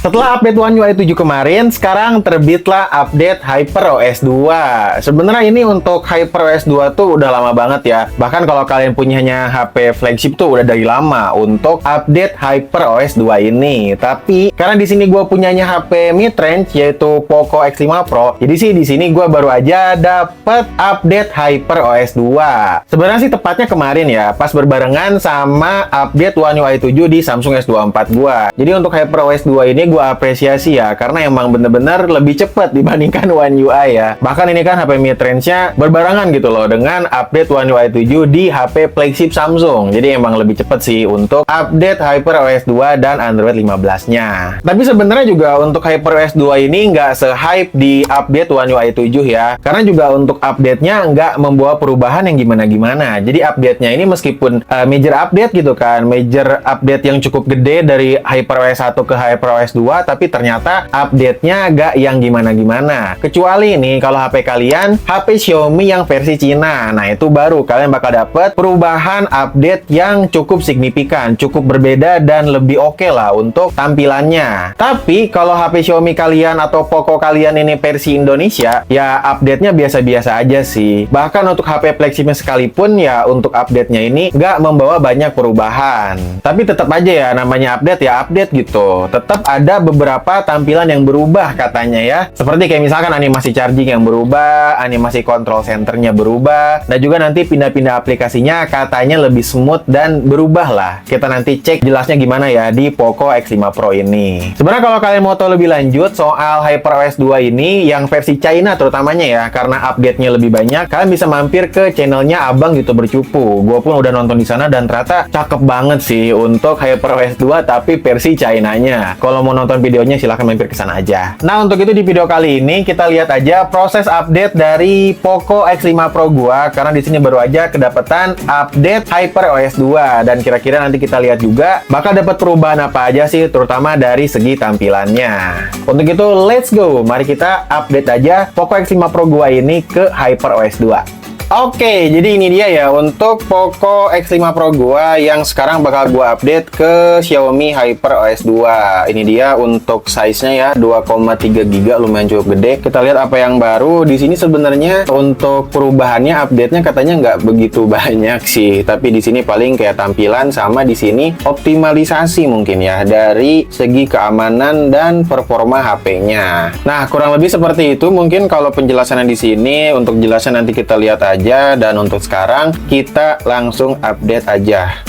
Setelah update One UI 7 kemarin, sekarang terbitlah update HyperOS 2. Sebenarnya ini untuk HyperOS 2 tuh udah lama banget ya. Bahkan kalau kalian punyanya HP flagship tuh udah dari lama untuk update HyperOS 2 ini. Tapi karena di sini gue punyanya HP mid-range yaitu Poco X5 Pro, jadi sih di sini gue baru aja dapet update HyperOS 2. Sebenarnya sih tepatnya kemarin ya, pas berbarengan sama update One UI 7 di Samsung S24 gue. Jadi untuk HyperOS 2 ini gue apresiasi ya, karena emang bener-bener lebih cepet dibandingkan One UI ya. Bahkan ini kan HP mid-range-nya berbarengan gitu loh dengan update One UI 7 di HP flagship Samsung. Jadi emang lebih cepet sih untuk update HyperOS 2 dan Android 15-nya. Tapi sebenarnya juga untuk HyperOS 2 ini nggak se-hype di update One UI 7 ya. Karena juga untuk update-nya nggak membawa perubahan yang gimana-gimana. Jadi update-nya ini meskipun major update gitu kan, major update yang cukup gede dari HyperOS 1 ke HyperOS 2, tapi ternyata update-nya nggak yang gimana-gimana. Kecuali nih kalau HP kalian HP Xiaomi yang versi Cina. Nah, itu baru kalian bakal dapet perubahan update yang cukup signifikan, cukup berbeda dan lebih oke lah untuk tampilannya. Tapi kalau HP Xiaomi kalian atau Poco kalian ini versi Indonesia, ya update-nya biasa-biasa aja sih. Bahkan untuk HP flagshipnya sekalipun ya untuk update-nya ini nggak membawa banyak perubahan. Tapi tetap aja ya namanya update ya update gitu. Tetap ada beberapa tampilan yang berubah katanya ya. Seperti kayak misalkan animasi charging yang berubah, animasi control centernya berubah, dan juga nanti pindah-pindah aplikasinya katanya lebih smooth dan berubah lah. Kita nanti cek jelasnya gimana ya di Poco X5 Pro ini. Sebenarnya kalau kalian mau tahu lebih lanjut soal HyperOS 2 ini yang versi China terutamanya ya, karena update-nya lebih banyak, kalian bisa mampir ke channelnya Abang YouTuber Cupu. Gue pun udah nonton di sana dan ternyata cakep banget sih untuk HyperOS 2 tapi versi China-nya. Kalau mau nonton videonya silahkan mampir ke sana aja. Nah, untuk itu di video kali ini kita lihat aja proses update dari Poco X5 Pro gua, karena di sini baru aja kedapetan update HyperOS 2 dan kira-kira nanti kita lihat juga bakal dapat perubahan apa aja sih, terutama dari segi tampilannya. Untuk itu let's go. Mari kita update aja Poco X5 Pro gua ini ke HyperOS 2. Oke, jadi ini dia ya untuk Poco X5 Pro gua yang sekarang bakal gua update ke Xiaomi HyperOS 2. Ini dia untuk size-nya ya, 2,3 GB, lumayan cukup gede. Kita lihat apa yang baru. Di sini sebenarnya untuk perubahannya update-nya katanya nggak begitu banyak sih, tapi di sini paling kayak tampilan sama di sini optimalisasi mungkin ya dari segi keamanan dan performa HP-nya. Nah, kurang lebih seperti itu mungkin kalau penjelasannya di sini. Untuk jelasnya nanti kita lihat aja. Dan untuk sekarang kita langsung update aja.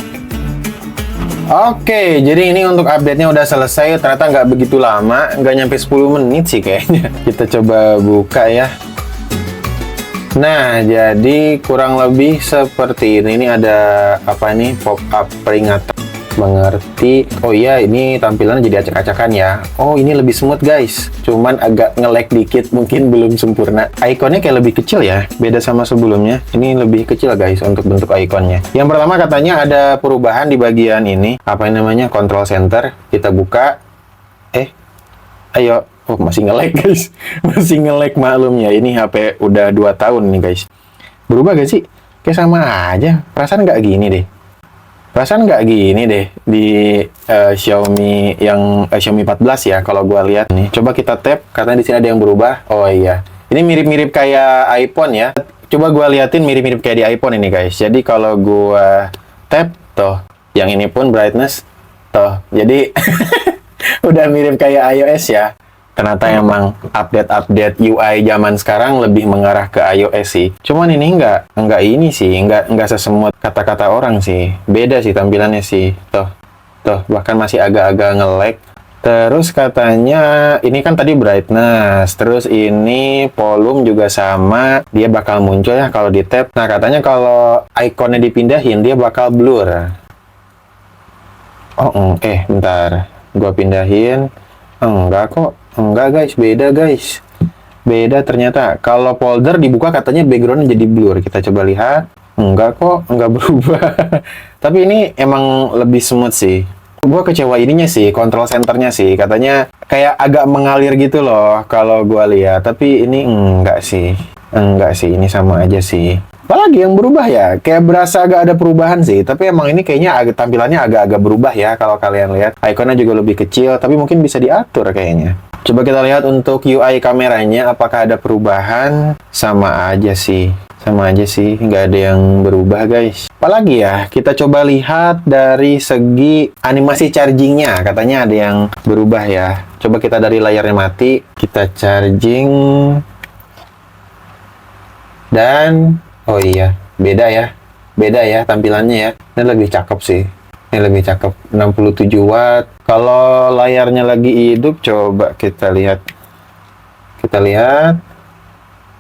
Oke, jadi ini untuk update-nya udah selesai. Ternyata nggak begitu lama, nggak nyampe 10 menit sih kayaknya. Kita coba buka ya. Nah, jadi kurang lebih seperti ini. Ini ada apa nih? Pop-up peringatan. Mengerti. Oh iya, ini tampilannya jadi acak-acakan ya. Oh, ini lebih smooth guys, cuman agak nge-lag dikit, mungkin belum sempurna. Ikonnya kayak lebih kecil ya, beda sama sebelumnya. Ini lebih kecil guys untuk bentuk ikonnya. Yang pertama katanya ada perubahan di bagian ini, apa yang namanya control center. Kita buka. Ayo. Oh, masih nge-lag guys. Masih nge-lag, maklum ya. Ini HP udah 2 tahun nih guys. Berubah gak sih? Kayak sama aja. Perasaan nggak gini deh. Perasaan nggak gini deh di Xiaomi yang Xiaomi 14 ya kalau gua lihat nih. Coba kita tap, karena di sini ada yang berubah. Oh iya, ini mirip-mirip kayak iPhone ya. Coba gua liatin mirip-mirip kayak di iPhone ini guys. Jadi kalau gua tap tuh, yang ini pun brightness tuh. Jadi udah mirip kayak iOS ya. Ternyata emang update-update UI zaman sekarang lebih mengarah ke iOS sih. Cuman ini nggak ini sih, nggak sesemut kata-kata orang sih. Beda sih tampilannya sih. Tuh, bahkan masih agak-agak nge-lag. Terus katanya, ini kan tadi brightness, terus ini volume juga sama, dia bakal muncul ya kalau di tap. Nah, katanya kalau ikonnya dipindahin, dia bakal blur. Oh, bentar. Gua pindahin. Enggak kok. Enggak guys, beda guys. Beda ternyata. Kalau folder dibuka katanya background jadi blur. Kita coba lihat. Enggak kok, enggak berubah. Tapi ini emang lebih smooth sih. Gue kecewa ininya sih, control centernya sih. Katanya kayak agak mengalir gitu loh kalau gue lihat. Tapi ini enggak sih. Enggak sih, ini sama aja sih. Apalagi yang berubah ya? Kayak berasa agak ada perubahan sih. Tapi emang ini kayaknya tampilannya agak-agak berubah ya kalau kalian lihat. Ikonnya juga lebih kecil, tapi mungkin bisa diatur kayaknya. Coba kita lihat untuk UI kameranya, apakah ada perubahan? Sama aja sih. Sama aja sih, nggak ada yang berubah guys. Apalagi ya, kita coba lihat dari segi animasi chargingnya. Katanya ada yang berubah ya. Coba kita dari layarnya mati, kita charging. Dan oh iya, beda ya tampilannya ya. Ini lebih cakep sih. Ini lebih cakep, 67 watt. Kalau layarnya lagi hidup, coba kita lihat. Kita lihat.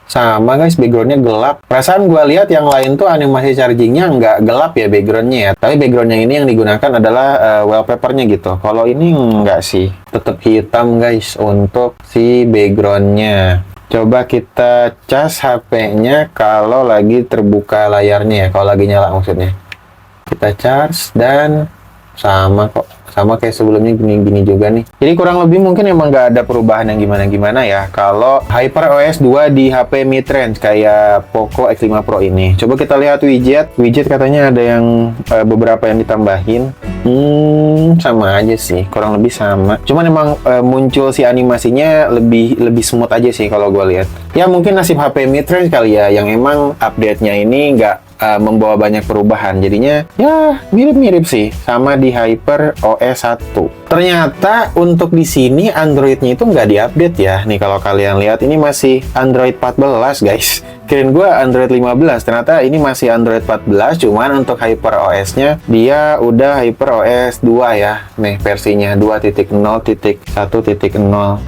Sama guys, backgroundnya gelap. Perasaan gue lihat yang lain tuh animasi chargingnya nggak gelap ya backgroundnya ya. Tapi backgroundnya ini yang digunakan adalah wallpapernya gitu. Kalau ini nggak sih. Tetap hitam guys untuk si backgroundnya. Coba kita cas HP-nya kalau lagi terbuka layarnya ya, kalau lagi nyala maksudnya. Kita charge dan sama kok, sama kayak sebelumnya gini-gini juga nih. Jadi kurang lebih mungkin emang nggak ada perubahan yang gimana-gimana ya kalau HyperOS 2 di HP mid-range kayak Poco X5 Pro ini. Coba kita lihat widget katanya ada yang beberapa yang ditambahin. Sama aja sih, kurang lebih sama. Cuman emang muncul si animasinya lebih smooth aja sih kalau gue lihat. Ya mungkin nasib HP mid-range kali ya, yang emang update-nya ini nggak membawa banyak perubahan. Jadinya ya mirip-mirip sih sama di HyperOS 1. Ternyata untuk di sini Android-nya itu nggak diupdate ya. Nih kalau kalian lihat ini masih Android 14 guys. Kirain gue Android 15, ternyata ini masih Android 14, cuman untuk HyperOS-nya dia udah HyperOS 2 ya. Nih versinya 2.0.1.0.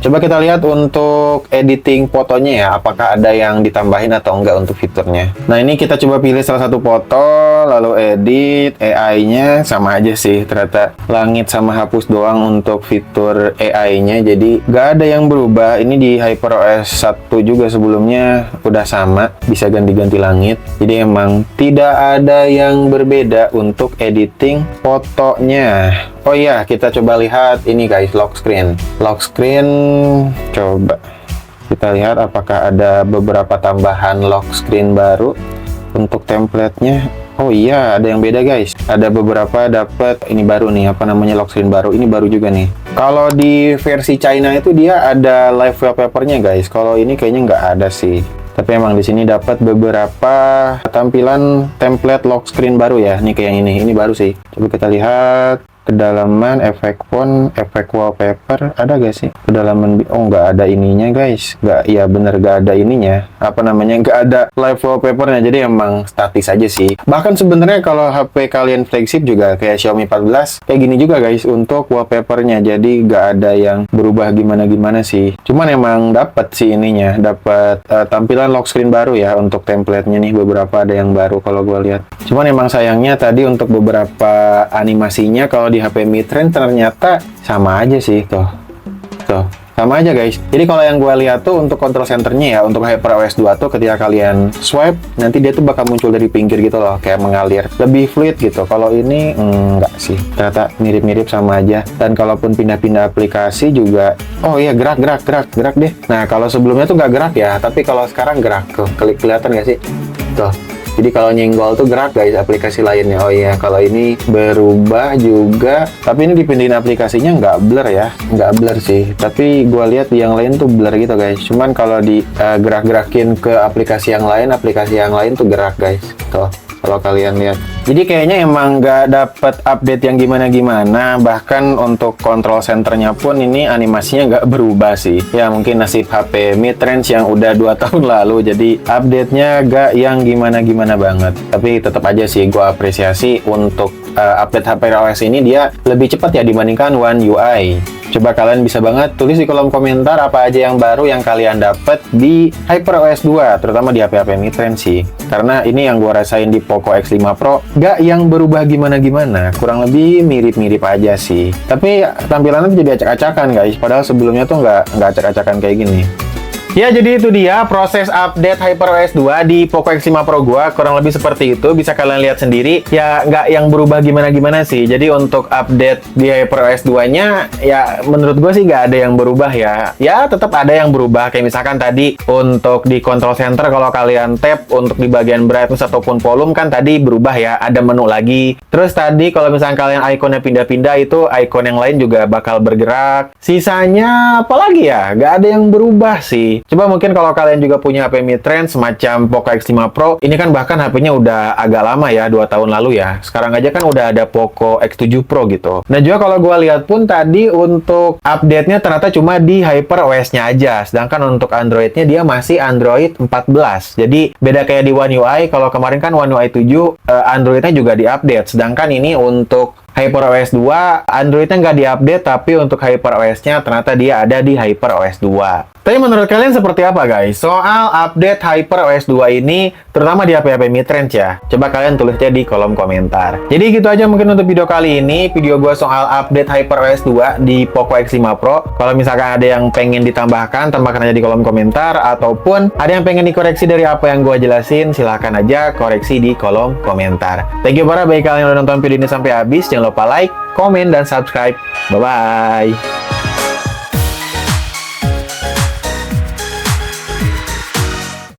Coba kita lihat untuk editing fotonya ya, apakah ada yang ditambahin atau enggak untuk fiturnya. Nah ini kita coba pilih salah satu foto, lalu edit, AI-nya sama aja sih, ternyata langit sama hapus doang untuk fitur AI-nya, jadi nggak ada yang berubah. Ini di HyperOS 1 juga sebelumnya udah sama, bisa ganti-ganti langit. Jadi emang tidak ada yang berbeda untuk editing fotonya. Oh iya, kita coba lihat ini guys, lock screen. Lock screen, coba kita lihat apakah ada beberapa tambahan lock screen baru untuk template-nya. Oh iya, ada yang beda guys. Ada beberapa dapat ini baru nih, apa namanya, lock screen baru. Ini baru juga nih. Kalau di versi China itu dia ada live wallpaper-nya guys. Kalau ini kayaknya nggak ada sih. Tapi emang di sini dapat beberapa tampilan template lock screen baru ya. Nih kayak yang ini baru sih. Coba kita lihat kedalaman, efek font, efek wallpaper, ada gak sih? Kedalaman, oh nggak ada ininya guys. Nggak, ya bener nggak ada ininya. Apa namanya? Nggak ada live wallpapernya. Jadi emang statis aja sih. Bahkan sebenarnya kalau HP kalian flagship juga kayak Xiaomi 14 kayak gini juga guys untuk wallpapernya. Jadi nggak ada yang berubah gimana-gimana sih. Cuman emang dapat sih ininya, dapat tampilan lock screen baru ya untuk template-nya nih, beberapa ada yang baru kalau gue lihat. Cuman emang sayangnya tadi untuk beberapa animasinya kalau di HP mid-range ternyata sama aja sih, tuh sama aja guys. Jadi kalau yang gue lihat tuh untuk control centernya ya, untuk HyperOS 2 tuh ketika kalian swipe nanti dia tuh bakal muncul dari pinggir gitu loh, kayak mengalir, lebih fluid gitu. Kalau ini enggak sih, ternyata mirip-mirip sama aja. Dan kalaupun pindah-pindah aplikasi juga, oh iya, gerak deh. Nah kalau sebelumnya tuh nggak gerak ya, tapi kalau sekarang gerak tuh, kelihatan nggak sih tuh. Jadi kalau nyenggol tuh gerak guys aplikasi lainnya. Oh iya, kalau ini berubah juga. Tapi ini dipindahin aplikasinya nggak blur ya. Nggak blur sih. Tapi gue lihat yang lain tuh blur gitu guys. Cuman kalau di gerak-gerakin ke aplikasi yang lain tuh gerak guys. Tuh. Kalau kalian lihat. Jadi kayaknya emang nggak dapet update yang gimana-gimana. Bahkan untuk control centernya pun ini animasinya nggak berubah sih. Ya mungkin nasib HP mid-range yang udah 2 tahun lalu. Jadi update-nya nggak yang gimana-gimana banget. Tapi tetap aja sih gue apresiasi untuk update HyperOS ini dia lebih cepat ya dibandingkan One UI. Coba kalian bisa banget tulis di kolom komentar apa aja yang baru yang kalian dapat di HyperOS 2, terutama di HP-HP mid-range sih. Karena ini yang gue rasain di Poco X5 Pro, nggak yang berubah gimana-gimana, kurang lebih mirip-mirip aja sih. Tapi tampilannya tuh jadi acak-acakan guys, padahal sebelumnya tuh nggak acak-acakan kayak gini. Ya, jadi itu dia proses update HyperOS 2 di Poco X5 Pro gua, kurang lebih seperti itu. Bisa kalian lihat sendiri. Ya, nggak yang berubah gimana-gimana sih. Jadi untuk update di HyperOS 2-nya, ya menurut gua sih nggak ada yang berubah ya. Ya, tetap ada yang berubah. Kayak misalkan tadi untuk di control center, kalau kalian tap untuk di bagian brightness ataupun volume kan tadi berubah ya. Ada menu lagi. Terus tadi kalau misalkan kalian ikonnya pindah-pindah, itu ikon yang lain juga bakal bergerak. Sisanya apalagi ya? Nggak ada yang berubah sih. Coba mungkin kalau kalian juga punya HP mid-range semacam Poco X5 Pro, ini kan bahkan HP-nya udah agak lama ya, 2 tahun lalu ya. Sekarang aja kan udah ada Poco X7 Pro gitu. Nah juga kalau gua lihat pun tadi untuk update-nya ternyata cuma di HyperOS-nya aja. Sedangkan untuk Android-nya dia masih Android 14. Jadi beda kayak di One UI, kalau kemarin kan One UI 7, Android-nya juga diupdate. Sedangkan ini untuk HyperOS 2, Android-nya nggak diupdate, tapi untuk HyperOS-nya ternyata dia ada di HyperOS 2. Tapi menurut kalian seperti apa guys? Soal update HyperOS 2 ini, terutama di HP-HP mid-range ya. Coba kalian tulisnya di kolom komentar. Jadi gitu aja mungkin untuk video kali ini. Video gue soal update HyperOS 2 di Poco X5 Pro. Kalau misalkan ada yang pengen ditambahkan, tambahkan aja di kolom komentar. Ataupun ada yang pengen dikoreksi dari apa yang gue jelasin, silahkan aja koreksi di kolom komentar. Thank you para bagi kalian yang udah nonton video ini sampai habis. Jangan lupa like, komen, dan subscribe. Bye-bye!